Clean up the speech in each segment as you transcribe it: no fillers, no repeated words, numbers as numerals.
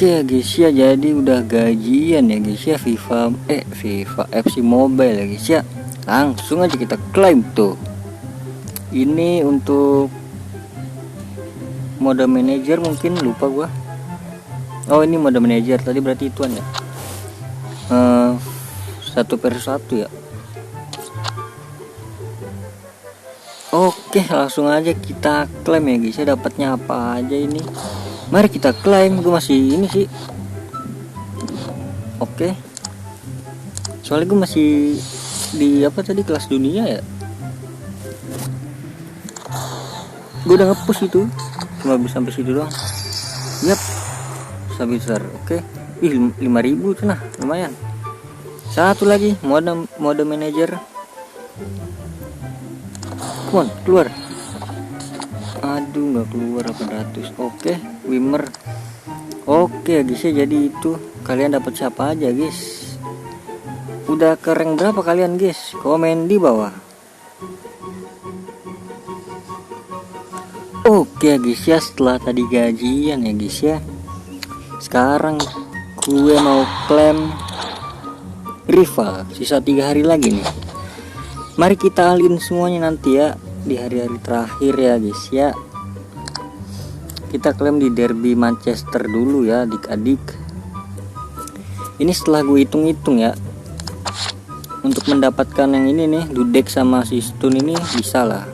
Oke guys ya, jadi udah gajian ya guys ya, FIFA FC Mobile ya guys ya. Langsung aja kita klaim tuh. Ini untuk mode manager, mungkin lupa gua. Oh ini mode manager, tadi berarti ituan ya, 1/1 ya. Oke, langsung aja kita klaim ya guys ya. Dapatnya apa aja ini? Mari kita klaim. Gue masih ini sih. Oke. Soalnya gue masih di apa tadi, kelas dunia ya. Gue udah ngepush itu. Cuma bisa sampai situ doang. Yap. Sampai besar. Oke. Ih, 5.000 tuh, nah lumayan. Satu lagi mode manager. Come on, keluar. Aduh, nggak keluar 800. Oke, Wimmer. Oke guys ya, jadi itu kalian dapat siapa aja guys? Udah ke rank berapa kalian guys? Komen di bawah. Oke guys ya, setelah tadi gajian ya guys ya, sekarang gue mau klaim rival. Sisa 3 hari lagi nih. Mari kita alin semuanya nanti ya, di hari-hari terakhir ya guys ya. Kita klaim di derby Manchester dulu ya adik-adik. Ini setelah gue hitung-hitung ya, untuk mendapatkan yang ini nih, Dudek sama si Stun ini bisa lah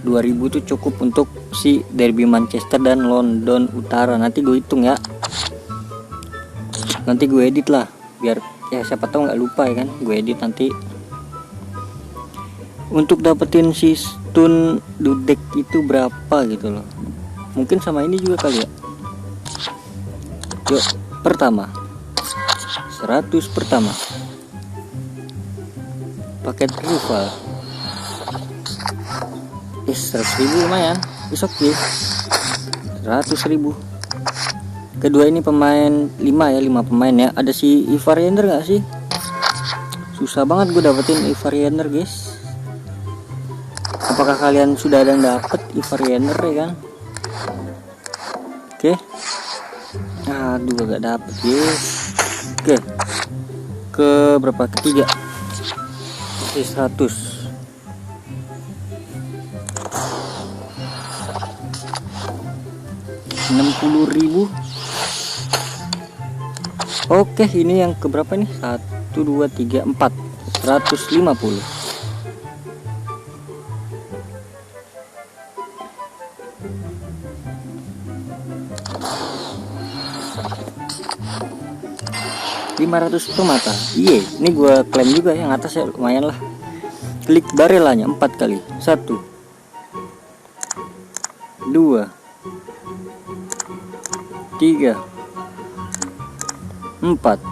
2.000 tuh cukup untuk si derby Manchester dan London Utara. Nanti gue hitung ya, nanti gue edit lah, biar ya siapa tahu nggak lupa ya kan, gue edit nanti. Untuk dapetin si Stun Dudek itu berapa gitu loh, mungkin sama ini juga kali ya. Yuk, pertama 100 pertama paket rival. 100.000 lumayan, is oke. 100.000. Kedua ini pemain 5 ya, 5 pemain ya. Ada si Ivarianer nggak sih? Susah banget gue dapetin Ivarianer guys. Apakah kalian sudah ada yang dapet Ivarianer ya kan? Oke. Aduh, gak dapet guys. Oke. Ke berapa? Ketiga. 100. 60.000. Oke, ini yang keberapa nih? 1, 2, 3, 4. 150. $500 per mata. Iya, ini gua klaim juga yang atas ya, lumayan lah. Klik barelanya 4 kali. 1, 2, 3, 4.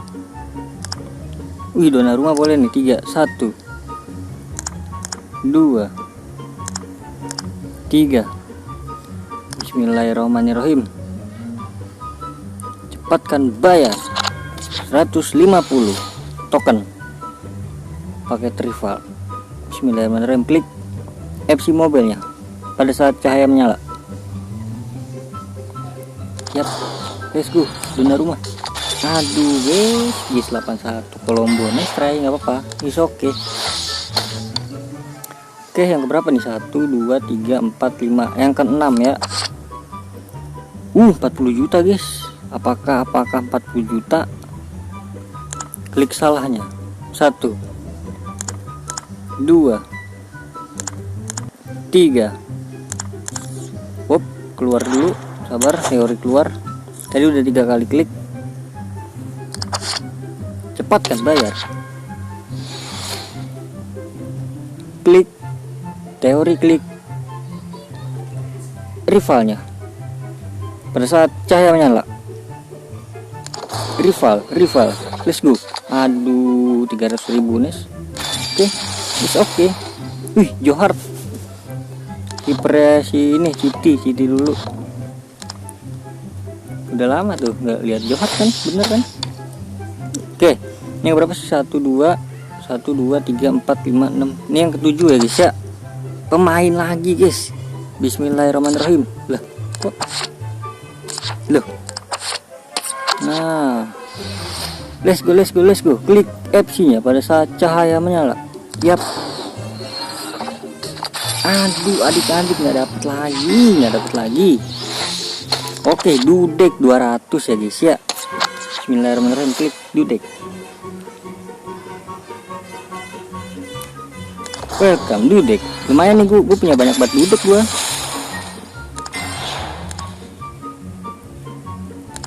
Wih, dona rumah boleh nih 3. 1, 2, 3. Bismillahirrahmanirrahim. Cepatkan bayar. 150 token paket rival. Bismillahirrahmanirrahim. Klik FC Mobile nya pada saat cahaya menyala. Yap, let's go. Dona rumah. Aduh guys, 81 Colombo. Nice try, nggak apa-apa, is oke. Oke, yang keberapa nih? 1, 2, 3, 4, 5. Yang ke-6 ya. 40 juta guys. Apakah 40 juta? Klik salahnya. 1, 2, 3. Wop, keluar dulu. Sabar, teori keluar. Tadi udah 3 kali klik. Cepatkan bayar. Klik teori, klik rivalnya pada saat cahaya menyala. Rival, let's go. Aduh, 300.000 nes. Oke, it's oke. Wih, Johar. Kipernya si ini, Citi dulu. Udah lama tuh nggak lihat Johar kan, bener kan? Oke, ini berapa sih? 1, 2, 3, 4, 5, 6. Ini yang ke-7 ya guys ya. Pemain lagi guys. Bismillahirrahmanirrahim. Loh, Nah, let's go. Klik FC-nya pada saat cahaya menyala. Yap. Aduh, adik-adik nggak dapet lagi. Oke, dudek 200 ya guys ya. Bismillahirrahmanirrahim, klik dudek. Welcome dudek. Lumayan nih, gue punya banyak banget dudek gue.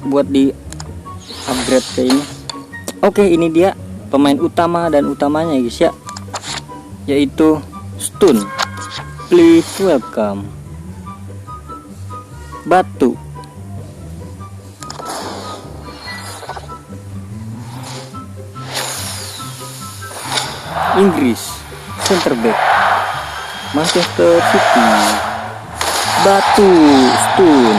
Buat di upgrade ke ini. Oke, ini dia pemain utama dan utamanya guys ya, yaitu Stun. Please welcome. Batu. Inggris, center back. Manchester City. Batu, Stun.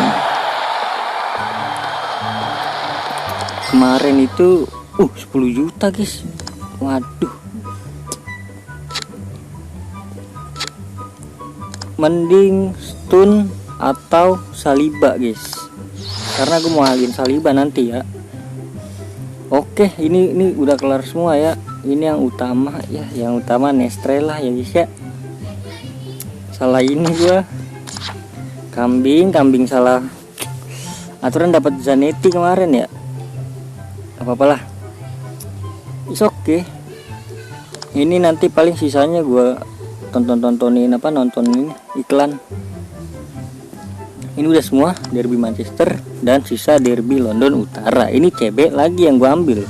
Kemarin itu 10 juta guys. Waduh. Mending Stun atau Saliba guys, karena gue mau alin Saliba nanti ya. Oke, ini udah kelar semua ya. Ini yang utama ya, yang utama Nestrella ya guys ya. Salah ini gua. Kambing salah aturan, dapat Zanetti kemarin ya. Apa-apalah. Is oke. Ini nanti paling sisanya gua nontonin ini iklan. Ini udah semua derby Manchester dan sisa derby London Utara. Ini CB lagi yang gua ambil.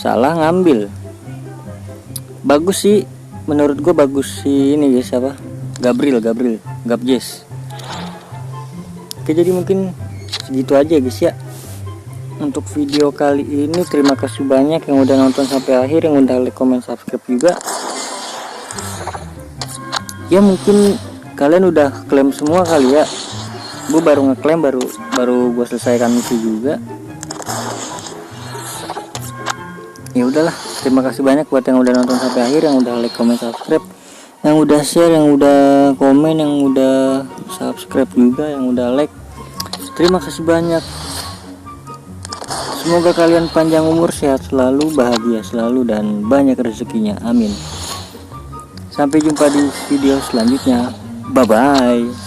Salah ngambil. Bagus sih, menurut gue bagus sih ini guys, apa? Gabjes. Oke, jadi mungkin segitu aja guys ya untuk video kali ini. Terima kasih banyak yang udah nonton sampai akhir, yang udah like, comment, subscribe juga. Ya mungkin kalian udah klaim semua kali ya. Gue baru ngeklaim, baru gue selesaikan itu juga. Ya udahlah, terima kasih banyak buat yang udah nonton sampai akhir, yang udah like, comment, subscribe, yang udah share, yang udah komen, yang udah subscribe juga, yang udah like. Terima kasih banyak. Semoga kalian panjang umur, sehat selalu, bahagia selalu, dan banyak rezekinya. Amin. Sampai jumpa di video selanjutnya. Bye bye.